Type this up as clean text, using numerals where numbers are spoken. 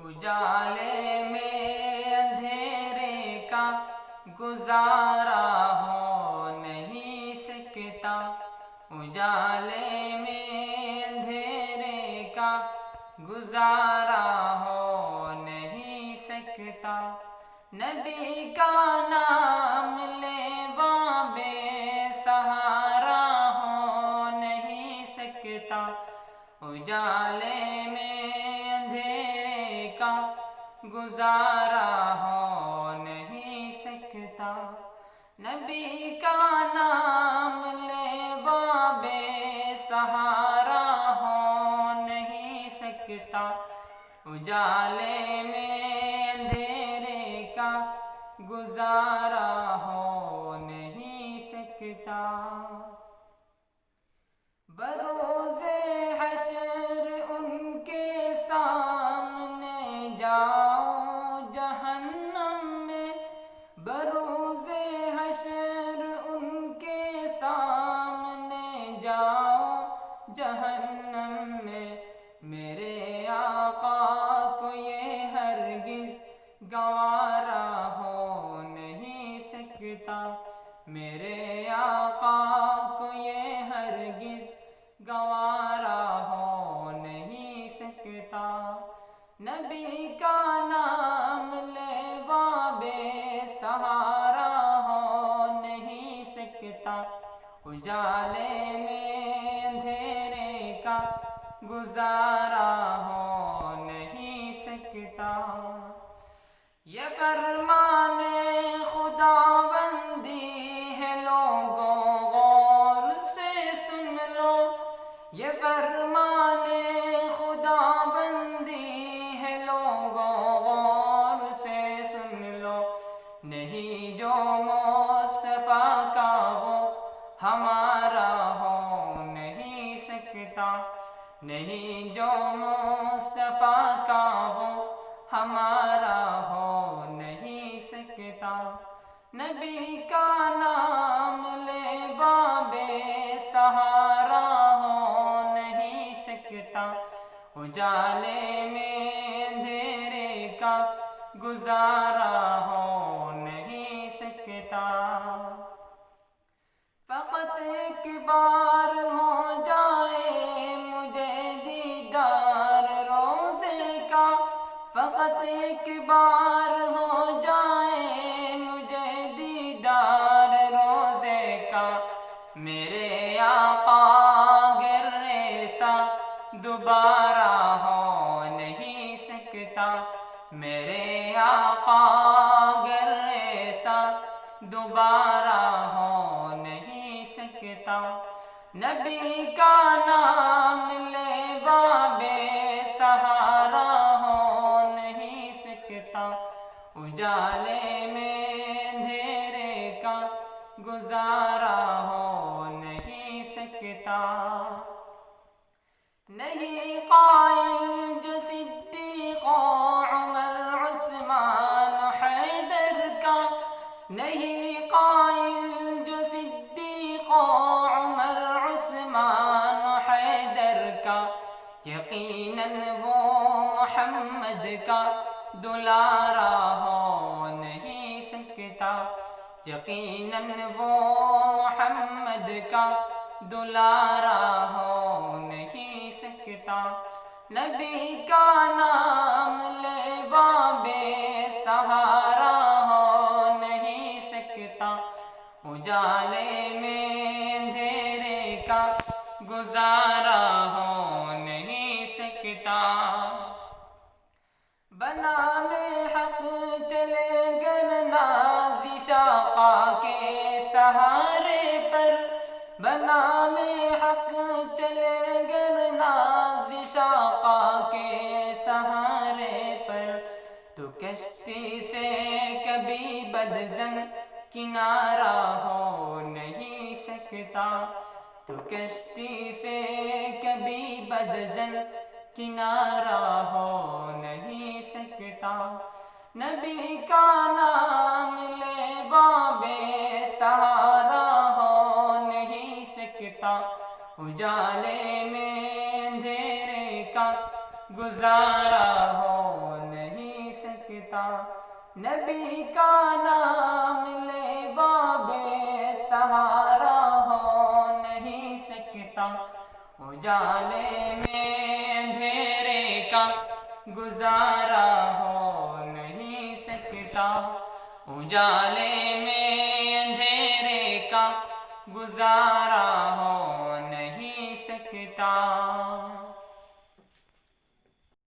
اجالے میں اندھیرے کا گزارا ہو نہیں سکتا، اجالے میں اندھیرے کا گزارا ہو نہیں سکتا، نبی کا نام لیوا بے سہارا ہو نہیں سکتا، اجالے میں اندھیرے کا گزارا ہو نہیں سکتا، نبی کا نام لیوا بے سہارا ہو نہیں سکتا، اجالے میں اندھیرے کا گزارا ہو نہیں سکتا، بروز حشر ان کے سامنے جاؤ جہنم میں، بروز حشر ان کے سامنے جاؤ جہنم میں، میرے آقا کو یہ ہرگز گوارا ہو نہیں سکتا، میرے آقا کو یہ ہرگز گوارا ہو نہیں سکتا، نبی کا نام لیوا بے سہارا ہو نہیں سکتا، اجالے میں اندھیرے کا گزارا ہو نہیں سکتا، یہ فرمان خداوندی ہے لوگوں غور سے سن لو، یہ فرمان خداوندی ہے لوگوں غور سے سن لو، نہیں جو مصطفیٰ کا وہ ہمارا ہو نہیں سکتا، نہیں جو مصطفیٰ کا وہ ہمارا ہو نہیں سکتا، نبی کا نام لیوا بے سہارا ہو نہیں سکتا، اجالے میں اندھیرے کا گزارا ہو نہیں سکتا، فقط ایک بار ہو جائے مجھے دیدار روزے کا، فقط ایک بار ہو جائے مجھے دیدار روزے کا، میرے آقا گر ایسا دوبارہ ہو نہیں سکتا، میرے آقا گر ایسا دوبارہ ہو نہیں سکتا، نبی کا نام لیوا بے سہارا ہو نہیں سکتا، اجالے میں اندھیرے کا گزارا ہو نہیں سکتا، نہیں قائل جو صدیق و عمر عثمان حیدر کا، نہیں قائل جو صدیق و عمر عثمان حیدر کا، یقیناً وہ محمد کا دلارا ہو نہیں سکتا، یقیناً وہ محمد کا دلارا ہو نہیں سکتا، نبی کا نام لیوا بے سہارا ہو نہیں سکتا، اجالے میں اندھیرے کا گزارا ہو نہیں سکتا، بنام حق چلے گر نازش آقا کے سہارے پر، بنام حق چلے گر نازش آقا کے سہارے پر، تو کشتی سے کبھی بدظن کنارہ ہو نہیں سکتا، تو کشتی سے کبھی بدظن کنارہ ہو نہیں سکتا، نبی کا نام لیوا بے سہارا ہو نہیں سکتا، اجالے میں اندھیرے کا گزارا ہو نہیں نبی کا نام لے بے سہارا ہو نہیں سکتا، اجالے میں اندھیرے کا گزارا ہو نہیں سکتا، اجالے میں اندھیرے کا گزارا ہو نہیں سکتا۔